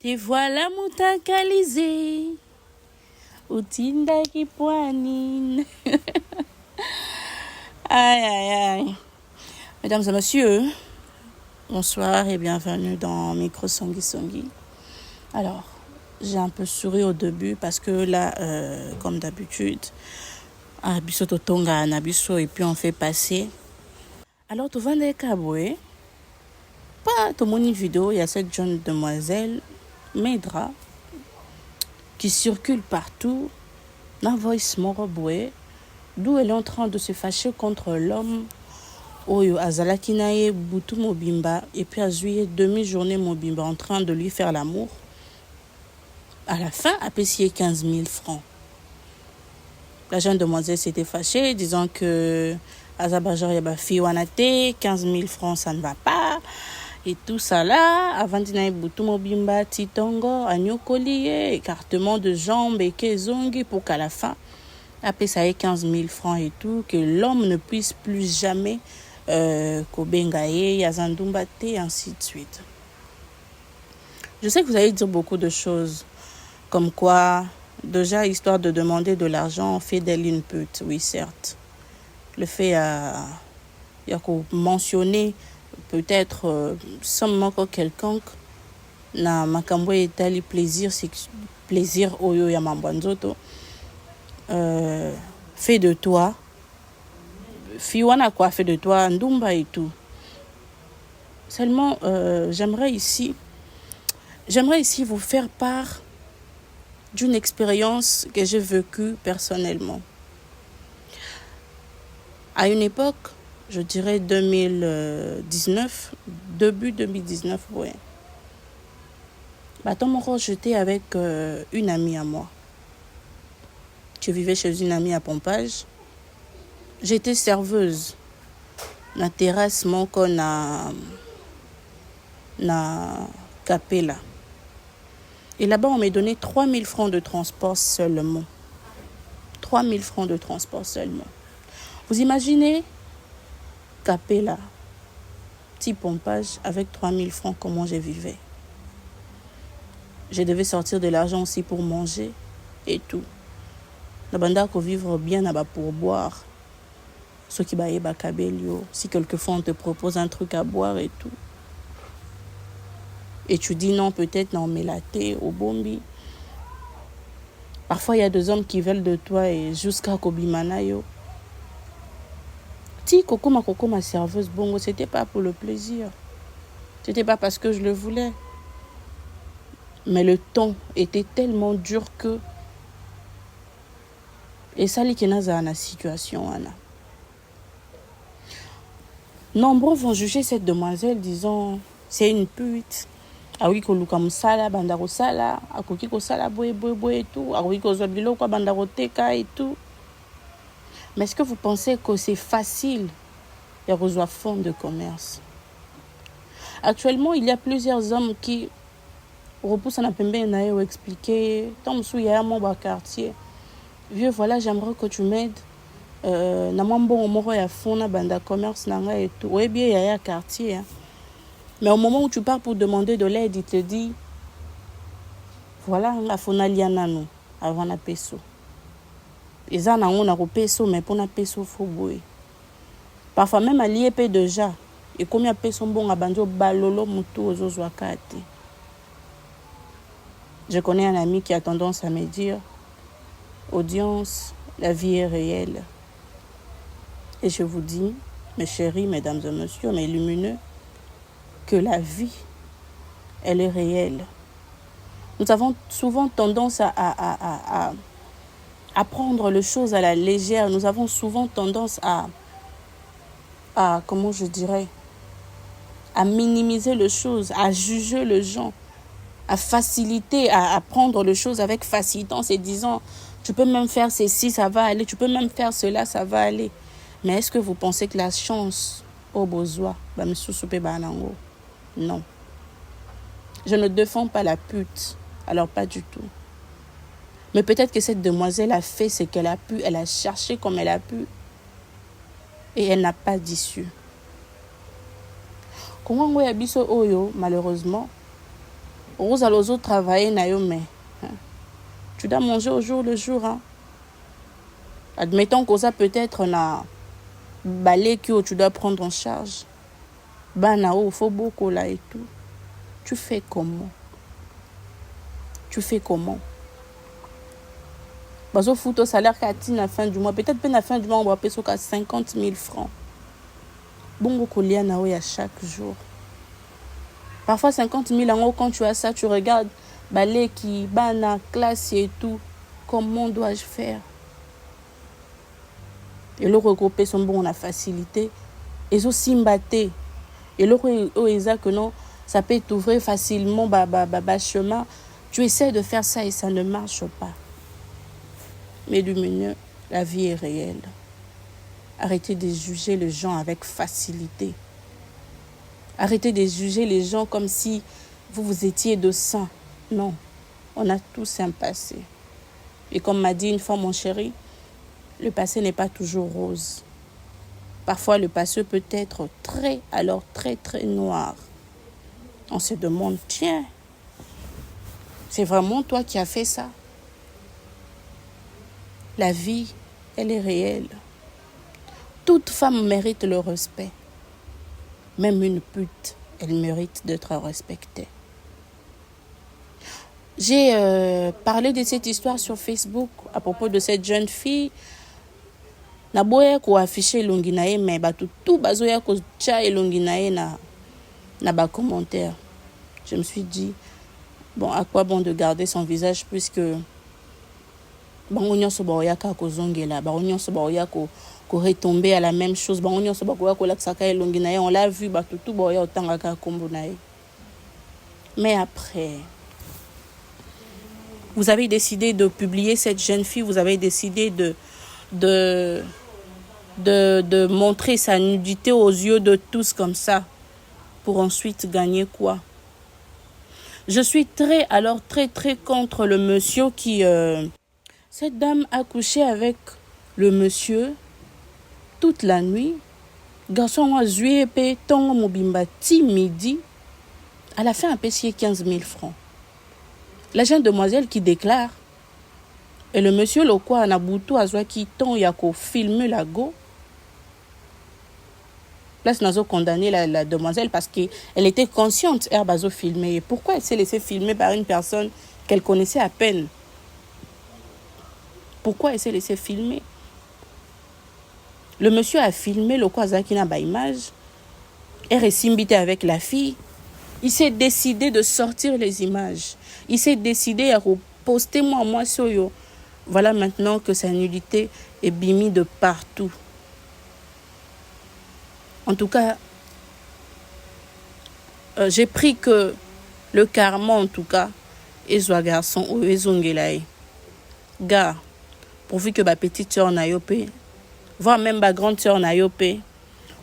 Te voilà mutakalisé, utinda kipwani. Aïe, aïe, aïe. Mesdames et messieurs, bonsoir et bienvenue dans Micro Songi Songi. Alors, j'ai un peu souri au début parce que là, comme d'habitude, Abiso Totonga, Anabiso, et puis on fait passer. Alors, tu vas des caboués. Pas tout mon vidéo, il y a cette jeune demoiselle, Medra, qui circule partout. Na voice moroboué, d'où elle est en train de se fâcher contre l'homme. Oyo azalaki naye butu mobimba et puis à juillet demi-journée mobimba en train de lui faire l'amour. À la fin, a payé 15 000 francs. La jeune demoiselle s'était fâchée, disant que Azabajar yaba fiwanate, 15 000 francs ça ne va pas. Et tout ça là, avant d'inaye butu mobimba, titongo, agnokolie, écartement de jambes et kezongi pour qu'à la fin, après ça ait 15 000 francs et tout, que l'homme ne puisse plus jamais kobengaye, yazandumbate, et ainsi de suite. Je sais que vous allez dire beaucoup de choses, comme quoi, déjà, histoire de demander de l'argent, on fait d'elle une pute, oui, certes. Le fait à mentionner peut-être seulement quelconque, na makambo etali plaisir, plaisir oyo ya mambwanzoto, fait de toi, fiwana quoi, fait de toi, ndumba et tout. Seulement, j'aimerais ici vous faire part d'une expérience que j'ai vécue personnellement. À une époque, je dirais 2019, début 2019, ouais. J'étais avec une amie à moi. Je vivais chez une amie à Pompage. J'étais serveuse. La terrasse, mon na Capella. Et là-bas, on m'a donné 3 000 francs de transport seulement. 3 000 francs de transport seulement. Vous imaginez Capella, petit Pompage, avec 3 000 francs, comment je vivais. Je devais sortir de l'argent aussi pour manger et tout. La banda pour vivre bien là-bas pour boire. Ce qui baille bakabelio. Si quelquefois on te propose un truc à boire et tout. Et tu dis non, peut-être non, mais la thé au bombi. Parfois il y a des hommes qui veulent de toi et jusqu'à Kobimanayo. Ti Coco ma serveuse bongo, c'était pas pour le plaisir. C'était pas parce que je le voulais. Mais le temps était tellement dur que et ça li kenaza na situation ana. Nombreux vont juger cette demoiselle disant c'est une pute. Awi ko luka musala banda ko sala, akoki ko sala boye et tout, awi ko zo biloko banda ko teka et tout. Mais est-ce que vous pensez que c'est facile de rejoindre fonds de commerce? Actuellement, il y a plusieurs hommes qui repoussent en pembe na expliquer tant sou ya mon quartier. Vieux, voilà, j'aimerais que tu m'aides. Na mambo moko ya fond na banda commerce nanga et tout. Ouais, bien, il y a un quartier. Hein. Mais au moment où tu pars pour demander de l'aide, il te dit voilà, la fona lianano avant na peso. Et ça, on a peso, mais pour na peso, faut bouer. Parfois, même à l'IEP déjà, et comme il y a peso bon à banjo balolo mutu aux wakati. Je connais un ami qui a tendance à me dire audience, la vie est réelle. Et je vous dis, mes chéris, mesdames et messieurs, mes lumineux, que la vie, elle est réelle. Nous avons souvent tendance à prendre les choses à la légère. Nous avons souvent tendance à comment je dirais, à minimiser les choses, à juger les gens, à faciliter, à prendre les choses avec facilité en se disant, tu peux même faire ceci, ça va aller, tu peux même faire cela, ça va aller. Mais est-ce que vous pensez que la chance au besoin va me souper banango? Non. Je ne défends pas la pute. Alors pas du tout. Mais peut-être que cette demoiselle a fait ce qu'elle a pu. Elle a cherché comme elle a pu. Et elle n'a pas d'issue. Kongo yabiso oyo, malheureusement, Rose à l'ozo travailler, mais tu dois manger au jour le jour. Hein. Admettons que ça peut-être na balai que tu dois prendre en charge. Banao, il faut beaucoup là et tout. Tu fais comment? Tu fais comment? Parce que fout au salaire qu'à la fin du mois. Peut-être que la fin du mois, on va payer 50 000 francs. Bon, colia nao à chaque jour. Parfois 50 000 euros, quand tu as ça, tu regardes balai qui, bana, classe et tout. Comment dois-je faire? Et le regrouper son bon, on a facilité. Et aussi mbatté. Et le regrouper que non, ça peut t'ouvrir facilement chemin. Tu essaies de faire ça et ça ne marche pas. Mais du mieux, la vie est réelle. Arrêtez de juger les gens avec facilité. Arrêtez de juger les gens comme si vous étiez de sang. Non, on a tous un passé. Et comme m'a dit une fois mon chéri, le passé n'est pas toujours rose. Parfois, le passé peut être très noir. On se demande, tiens, c'est vraiment toi qui as fait ça? La vie, elle est réelle. Toute femme mérite le respect. Même une pute, elle mérite d'être respectée. J'ai parlé de cette histoire sur Facebook à propos de cette jeune fille. Naboya ko afficher longinae mais tout bazoya ko tcha longinae na ba commentaire. Je me suis dit bon, à quoi bon de garder son visage puisque bango so baoya ka ko zongela, bango so baoya ko retomber à la même chose, bango so baoya ko laksaka longinae, on l'a vu tout baoya otanga ka kombo nae. Mais après vous avez décidé de publier cette jeune fille, vous avez décidé de montrer sa nudité aux yeux de tous comme ça, pour ensuite gagner quoi? Je suis très contre le monsieur qui... Cette dame a couché avec le monsieur toute la nuit. Garçon a joué pe tongo mobimba ti midi. Elle a fait un payé 15 000 francs. La jeune demoiselle qui déclare, et le monsieur le quoi na boutou a joué qui ton yako filmer la go. Là, nous avons condamné la demoiselle parce qu'elle était consciente d'être filmée. Pourquoi elle s'est laissée filmer par une personne qu'elle connaissait à peine? Pourquoi elle s'est laissée filmer? Le monsieur a filmé le quoi qui n'a pas image. Elle est simbité avec la fille. Il s'est décidé de sortir les images. Il s'est décidé à reposter moi sur yo. Voilà maintenant que sa nudité est bimie de partout. En tout cas, j'ai pris que le karma, en tout cas, est un garçon ou est un gars. Gars, pourvu que ma petite soeur na yopé, voire même ma grande soeur na yopé,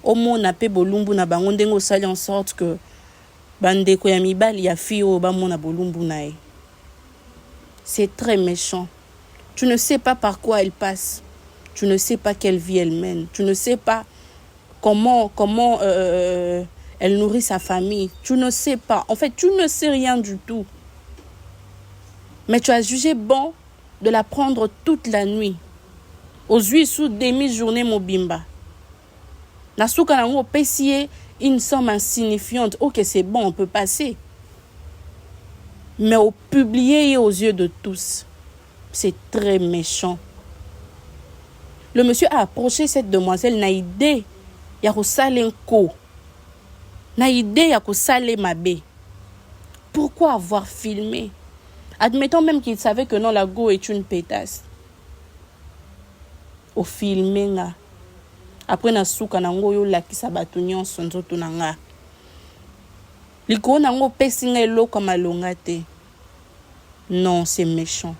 au moins na pe bolumbu na bango ndengo sali en sorte que bande ko ya mibali ya fi o ba mona bolumbu na e. C'est très méchant. Tu ne sais pas par quoi elle passe. Tu ne sais pas quelle vie elle mène. Tu ne sais pas comment elle nourrit sa famille. Tu ne sais pas. En fait, tu ne sais rien du tout. Mais tu as jugé bon de la prendre toute la nuit. Aux 8 sous demi-journée mobimba. Nasuka nango pesier une somme insignifiante. Ok, c'est bon, on peut passer. Mais au publier aux yeux de tous, c'est très méchant. Le monsieur a approché cette demoiselle na idée ya ko salenko. Na idée ya ko salé mabe. Pourquoi avoir filmé? Admettons même qu'il savait que non, la go est une pétasse. Au filmé nga. Après na souka nango yo lakisa batu nyonso nzoto nanga. Liko nango pesi nga eloko malonga te. Non, c'est méchant.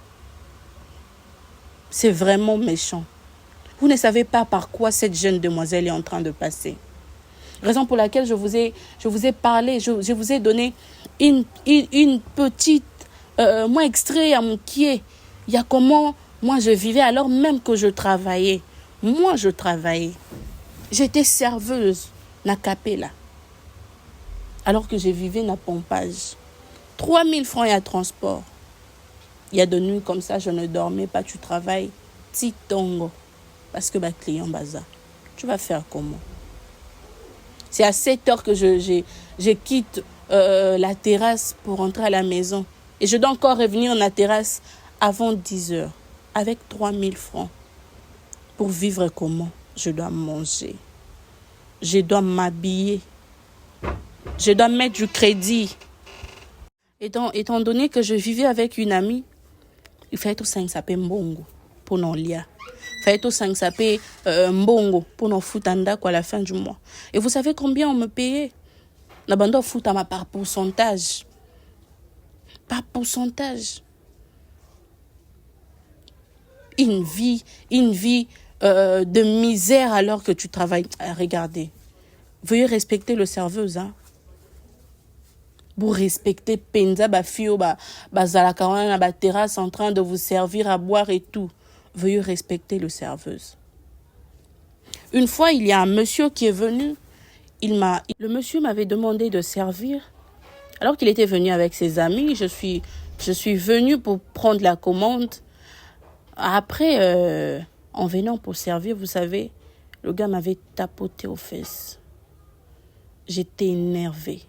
C'est vraiment méchant. Vous ne savez pas par quoi cette jeune demoiselle est en train de passer. Raison pour laquelle je vous ai parlé, je vous ai donné une petite moi extrait à mon pied. Il y a comment moi je vivais alors même que je travaillais. Moi je travaillais. J'étais serveuse na capella. Alors que je vivais na pompage. 3000 francs et à transport. Il y a de nuits comme ça, je ne dormais pas, tu travailles. Titongo. Parce que ma client baza. Tu vas faire comment? C'est à 7 heures que je quitte la terrasse pour rentrer à la maison. Et je dois encore revenir à la terrasse avant 10 heures. Avec 3000 francs. Pour vivre comment? Je dois manger. Je dois m'habiller. Je dois mettre du crédit. Étant donné que je vivais avec une amie, il fallait tout 5 sapé mbongo pour non lire. Il fallait tout 5 sapé mbongo pour non foutre à la fin du mois. Et vous savez combien on me payait? La bande fout à ma par pourcentage. Par pourcentage. Une vie de misère alors que tu travailles. Regardez. Veuillez respecter le serveuse, hein. Vous respectez Penza, Bafio, Bazalakawana, ba terrasse en train de vous servir à boire et tout. Veuillez respecter le serveuse. Une fois, il y a un monsieur qui est venu. Le monsieur m'avait demandé de servir. Alors qu'il était venu avec ses amis, je suis venue pour prendre la commande. Après, en venant pour servir, vous savez, le gars m'avait tapoté aux fesses. J'étais énervée.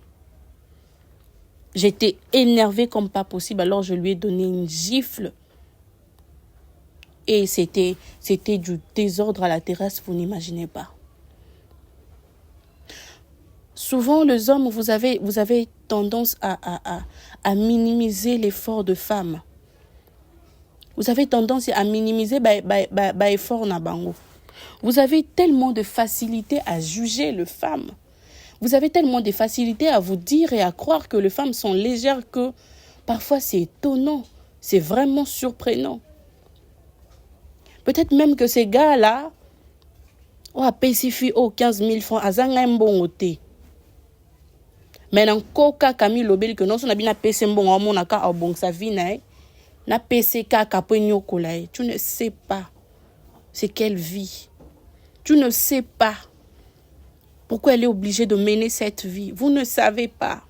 J'étais énervée comme pas possible. Alors, je lui ai donné une gifle. Et c'était du désordre à la terrasse, vous n'imaginez pas. Souvent, les hommes, vous avez tendance à minimiser l'effort de femmes. Vous avez tendance à minimiser l'effort na bango. Vous avez tellement de facilité à juger les femmes. Vous avez tellement de facilité à vous dire et à croire que les femmes sont légères que parfois c'est étonnant. C'est vraiment surprenant. Peut-être même que ces gars-là, ont spécifié 15 000 francs à Zangambongote. Mais dans Coca Camille Lobel, que non, on a bien payé bon à mon aka au bon sa vie, na payé kapenyo kolai. Tu ne sais pas c'est quelle vie. Tu ne sais pas pourquoi elle est obligée de mener cette vie. Vous ne savez pas.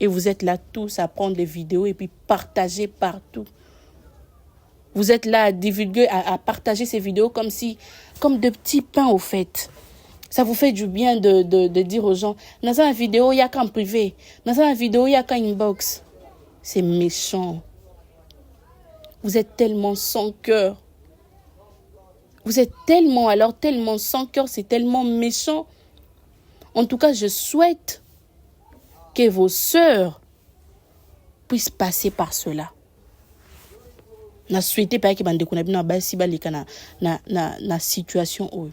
Et vous êtes là tous à prendre les vidéos et puis partager partout. Vous êtes là à divulguer, à partager ces vidéos comme de petits pains au fait. Ça vous fait du bien de dire aux gens, dans une vidéo, il n'y a qu'en privé. Dans une vidéo, il n'y a qu'en inbox. C'est méchant. Vous êtes tellement sans cœur. Vous êtes tellement sans cœur, c'est tellement méchant. En tout cas, je souhaite que vos sœurs puissent passer par cela. Je souhaite pas que bande kuna bina basi balika na situation où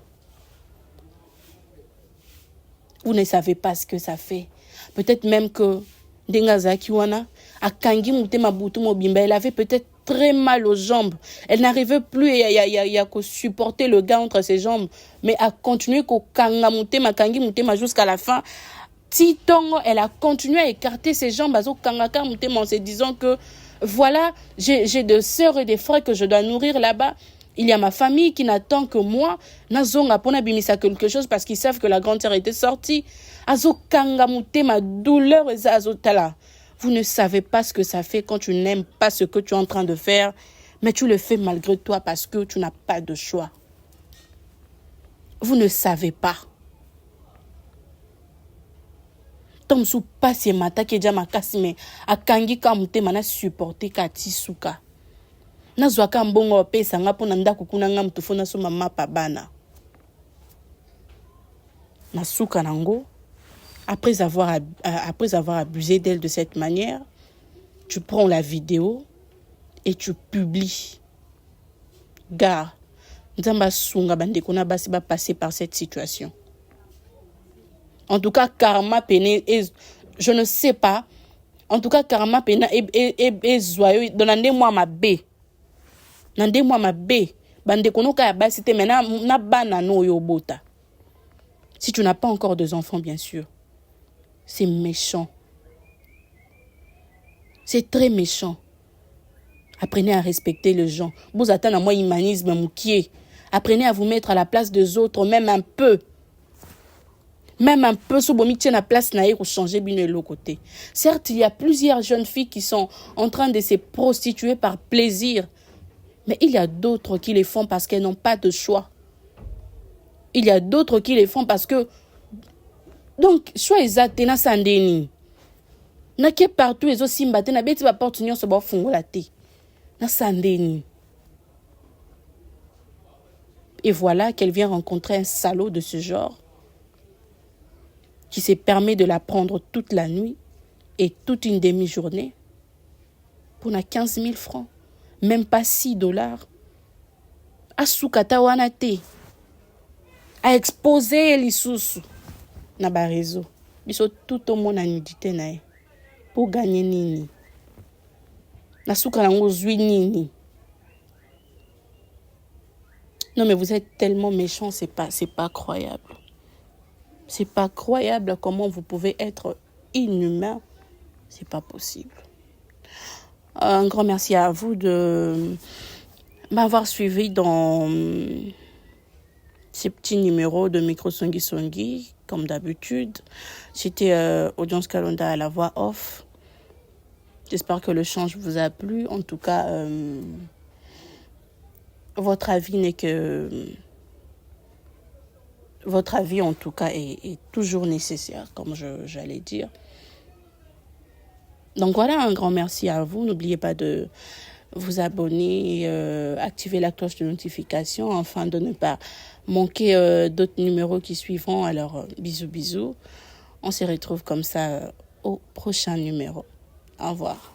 vous ne savez pas ce que ça fait. Peut-être même que Dengazaki wana akangi mutema butu mobimba, elle avait peut-être très mal aux jambes. Elle n'arrivait plus à supporter le gars entre ses jambes, mais à continuer qu'au kanga mutema kangi mutema jusqu'à la fin. Titongo, elle a continué à écarter ses jambes à kanga mutema en se disant que voilà, j'ai des sœurs et des frères que je dois nourrir là-bas. Il y a ma famille qui n'attend que moi. Nazonga pona bimisa quelque chose parce qu'ils savent que la grande sœur était sortie. Azo kangamute ma douleur et azotala. Vous ne savez pas ce que ça fait quand tu n'aimes pas ce que tu es en train de faire, mais tu le fais malgré toi parce que tu n'as pas de choix. Vous ne savez pas. Tom sou passe mata ke jama kasime akangi kamute mana supporter katisuka. Nazwaka mbongo pesa nga pona ndako kuna nga mtufuna so mama pa bana. Nasuka nango après avoir abusé d'elle de cette manière, tu prends la vidéo et tu publies. Gars, nzamba sunga bande kona basi ba passer par cette situation. En tout cas, karma pene je ne sais pas. En tout cas, karma pena est joyeux. Donnez-moi ma bé. Donnez-moi ma bé. Bande kono ka basi te mena na bana no yobota. Si tu n'as pas encore deux enfants, bien sûr. C'est méchant. C'est très méchant. Apprenez à respecter les gens. Vous attendez à moi humanisme moukier. Apprenez à vous mettre à la place des autres, même un peu. Même un peu, ce bomi tient la place pour changer bien le côté. Certes, il y a plusieurs jeunes filles qui sont en train de se prostituer par plaisir. Mais il y a d'autres qui les font parce qu'elles n'ont pas de choix. Il y a d'autres qui les font parce que... Donc, choix exact, na sandeni. Na qui partout, les autres simbate, na beti ba porte nyon se ba fungola te. Na sandeni. Et voilà qu'elle vient rencontrer un salaud de ce genre qui se permet de la prendre toute la nuit et toute une demi-journée pour 15 000 francs. Même pas 6 dollars. A soukata wana te. A exposer lisusu. Na ba réseau. Biso tout au monde a nudité na e. Pour gagner nini. Na souka nango zui nini. Non mais vous êtes tellement méchants, c'est pas croyable. C'est pas croyable comment vous pouvez être inhumain. C'est pas possible. Un grand merci à vous de m'avoir suivi dans ces petits numéros de Micro Songi Songi, comme d'habitude. C'était Audience Kalonda à la voix off. J'espère que le change vous a plu. En tout cas, votre avis n'est que... Votre avis, en tout cas, est toujours nécessaire, comme j'allais dire. Donc voilà, un grand merci à vous. N'oubliez pas de vous abonner, activer la cloche de notification afin de ne pas manquer d'autres numéros qui suivront. Alors, bisous, bisous. On se retrouve comme ça au prochain numéro. Au revoir.